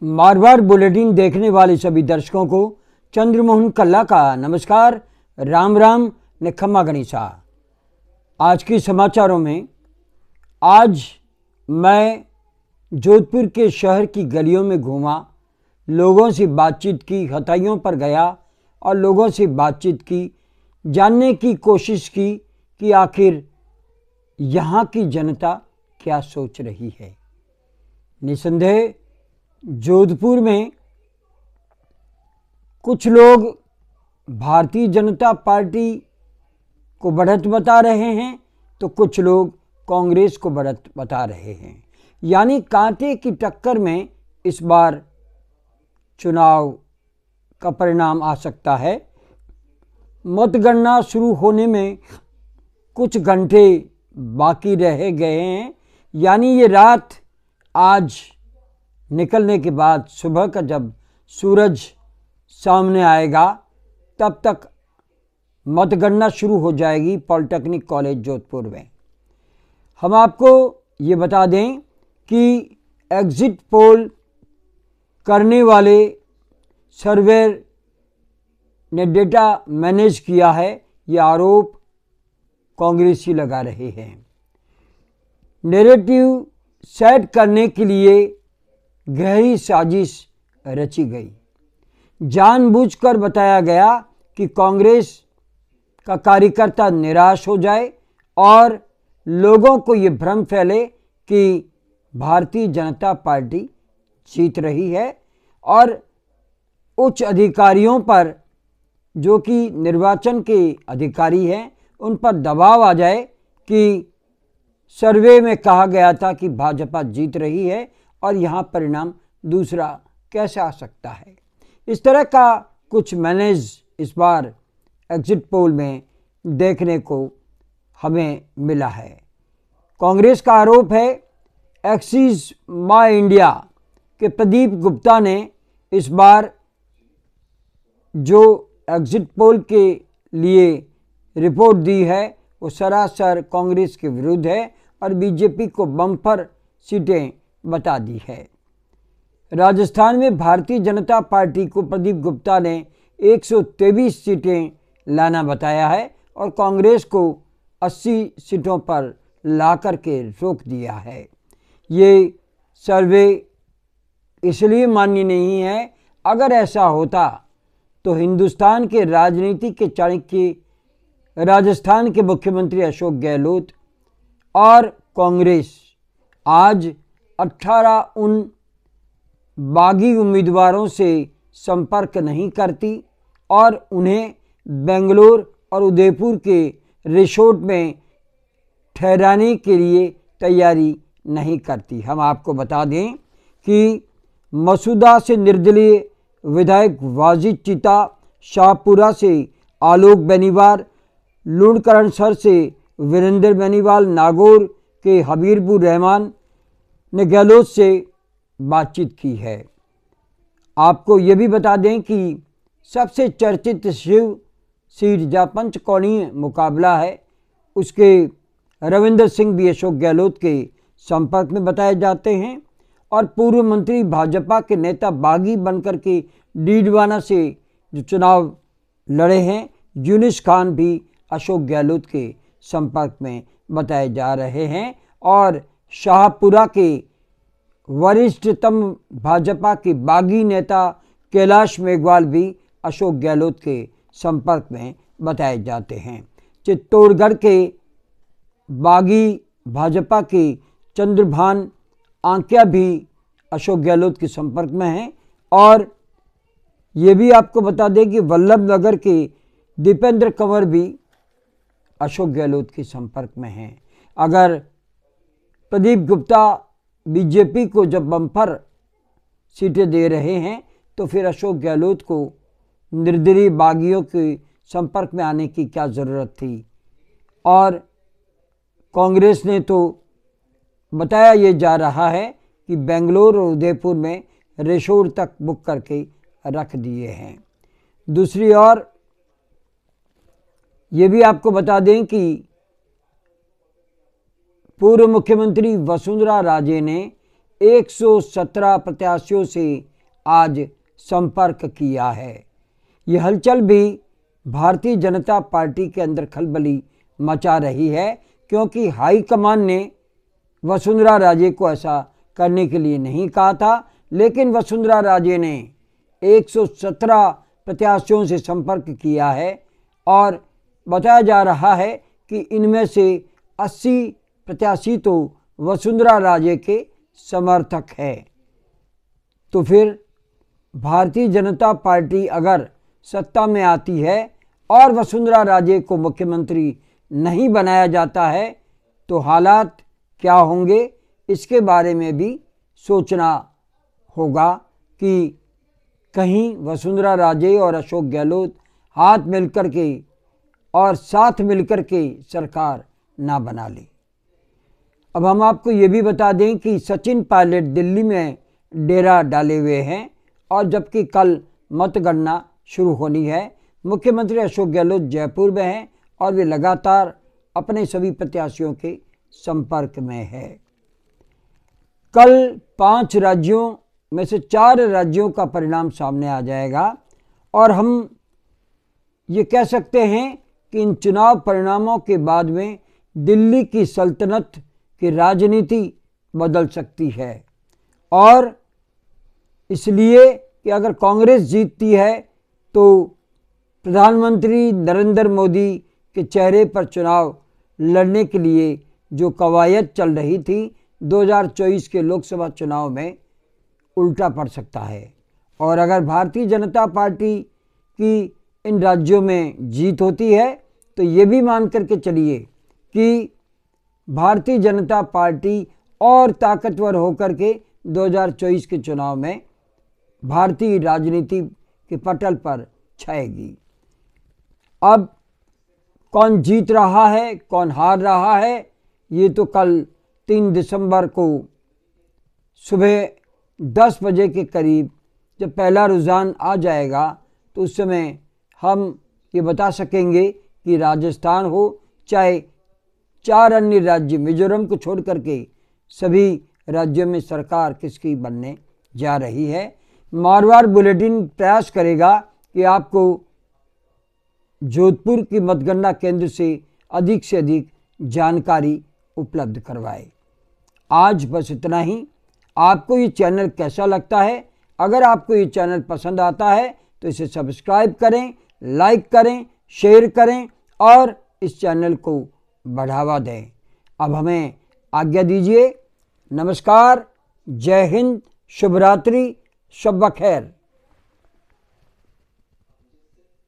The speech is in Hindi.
मारवाड़ बुलेटिन देखने वाले सभी दर्शकों को चंद्रमोहन कल्ला का नमस्कार, राम राम ने खम्मा गणिसा। आज के समाचारों में आज मैं जोधपुर के शहर की गलियों में घूमा, लोगों से बातचीत की, हथाइयों पर गया और लोगों से बातचीत की, जानने की कोशिश की कि आखिर यहाँ की जनता क्या सोच रही है। निसंदेह जोधपुर में कुछ लोग भारतीय जनता पार्टी को बढ़त बता रहे हैं तो कुछ लोग कांग्रेस को बढ़त बता रहे हैं। यानी कांटे की टक्कर में इस बार चुनाव का परिणाम आ सकता है। मतगणना शुरू होने में कुछ घंटे बाकी रह गए हैं। यानी ये रात आज निकलने के बाद सुबह का जब सूरज सामने आएगा तब तक मतगणना शुरू हो जाएगी पॉलिटेक्निक कॉलेज जोधपुर में। हम आपको ये बता दें कि एग्जिट पोल करने वाले सर्वेयर ने डेटा मैनेज किया है, ये आरोप कांग्रेसी लगा रहे हैं। नैरेटिव सेट करने के लिए गहरी साजिश रची गई। जानबूझकर बताया गया कि कांग्रेस का कार्यकर्ता निराश हो जाए और लोगों को ये भ्रम फैले कि भारतीय जनता पार्टी जीत रही है और उच्च अधिकारियों पर, जो कि निर्वाचन के अधिकारी हैं, उन पर दबाव आ जाए कि सर्वे में कहा गया था कि भाजपा जीत रही है और यहाँ परिणाम दूसरा कैसे आ सकता है। इस तरह का कुछ मैनेज इस बार एग्जिट पोल में देखने को हमें मिला है। कांग्रेस का आरोप है एक्सिस माय इंडिया के प्रदीप गुप्ता ने इस बार जो एग्जिट पोल के लिए रिपोर्ट दी है वो सरासर कांग्रेस के विरुद्ध है और बीजेपी को बम्पर सीटें बता दी है। राजस्थान में भारतीय जनता पार्टी को प्रदीप गुप्ता ने 123 सीटें लाना बताया है और कांग्रेस को 80 सीटों पर ला कर के रोक दिया है। ये सर्वे इसलिए मान्य नहीं है। अगर ऐसा होता तो हिंदुस्तान के राजनीति के चाणक्य, राजस्थान के मुख्यमंत्री अशोक गहलोत और कांग्रेस आज 18 उन बागी उम्मीदवारों से संपर्क नहीं करती और उन्हें बेंगलोर और उदयपुर के रिसोर्ट में ठहराने के लिए तैयारी नहीं करती। हम आपको बता दें कि मसूदा से निर्दलीय विधायक वाजिद चीता, शाहपुरा से आलोक बेनीवाल, लुणकरणसर से वीरेंद्र बेनीवाल, नागौर के हबीबुर रहमान ने गहलोत से बातचीत की है। आपको ये भी बता दें कि सबसे चर्चित शिव सीट जहाँ पंचकोणीय मुकाबला है, उसके रविंद्र सिंह भी अशोक गहलोत के संपर्क में बताए जाते हैं और पूर्व मंत्री भाजपा के नेता बागी बनकर के डीडवाना से जो चुनाव लड़े हैं, यूनिस खान भी अशोक गहलोत के संपर्क में बताए जा रहे हैं और शाहपुरा के वरिष्ठतम भाजपा के बागी नेता कैलाश मेघवाल भी अशोक गहलोत के संपर्क में बताए जाते हैं। चित्तौड़गढ़ के बागी भाजपा के चंद्रभान आंकिया भी अशोक गहलोत के संपर्क में हैं और ये भी आपको बता दें कि वल्लभ नगर के दीपेंद्र कंवर भी अशोक गहलोत के संपर्क में हैं। अगर प्रदीप गुप्ता बीजेपी को जब बम्पर सीटें दे रहे हैं तो फिर अशोक गहलोत को निर्दलीय बागियों के संपर्क में आने की क्या ज़रूरत थी। और कांग्रेस ने तो बताया ये जा रहा है कि बेंगलोर और उदयपुर में रिसोर्ट तक बुक करके रख दिए हैं। दूसरी ओर ये भी आपको बता दें कि पूर्व मुख्यमंत्री वसुंधरा राजे ने 117 प्रत्याशियों से आज संपर्क किया है। यह हलचल भी भारतीय जनता पार्टी के अंदर खलबली मचा रही है, क्योंकि हाईकमान ने वसुंधरा राजे को ऐसा करने के लिए नहीं कहा था, लेकिन वसुंधरा राजे ने 117 प्रत्याशियों से संपर्क किया है और बताया जा रहा है कि इनमें से 80 प्रत्याशी तो वसुंधरा राजे के समर्थक है। तो फिर भारतीय जनता पार्टी अगर सत्ता में आती है और वसुंधरा राजे को मुख्यमंत्री नहीं बनाया जाता है तो हालात क्या होंगे, इसके बारे में भी सोचना होगा कि कहीं वसुंधरा राजे और अशोक गहलोत हाथ मिलकर के और साथ मिलकर के सरकार ना बना ले। अब हम आपको ये भी बता दें कि सचिन पायलट दिल्ली में डेरा डाले हुए हैं और जबकि कल मतगणना शुरू होनी है। मुख्यमंत्री अशोक गहलोत जयपुर में हैं और वे लगातार अपने सभी प्रत्याशियों के संपर्क में है। कल 5 राज्यों में से 4 राज्यों का परिणाम सामने आ जाएगा और हम ये कह सकते हैं कि इन चुनाव परिणामों के बाद में दिल्ली की सल्तनत की राजनीति बदल सकती है। और इसलिए कि अगर कांग्रेस जीतती है तो प्रधानमंत्री नरेंद्र मोदी के चेहरे पर चुनाव लड़ने के लिए जो कवायद चल रही थी 2024 के लोकसभा चुनाव में उल्टा पड़ सकता है। और अगर भारतीय जनता पार्टी की इन राज्यों में जीत होती है तो ये भी मान करके चलिए कि भारतीय जनता पार्टी और ताकतवर होकर के 2024 के चुनाव में भारतीय राजनीति के पटल पर छाएगी। अब कौन जीत रहा है कौन हार रहा है ये तो कल 3 दिसंबर को सुबह 10 बजे के करीब जब पहला रुझान आ जाएगा तो उस समय हम ये बता सकेंगे कि राजस्थान हो चाहे 4 अन्य राज्य मिजोरम को छोड़ करके सभी राज्यों में सरकार किसकी बनने जा रही है। मारवाड़ बुलेटिन प्रयास करेगा कि आपको जोधपुर की मतगणना केंद्र से अधिक जानकारी उपलब्ध करवाए। आज बस इतना ही। आपको ये चैनल कैसा लगता है? अगर आपको ये चैनल पसंद आता है तो इसे सब्सक्राइब करें, लाइक करें, शेयर करें और इस चैनल को बढ़ावा दें। अब हमें आज्ञा दीजिए। नमस्कार, जय हिंद, शुभ रात्रि, शब बखैर।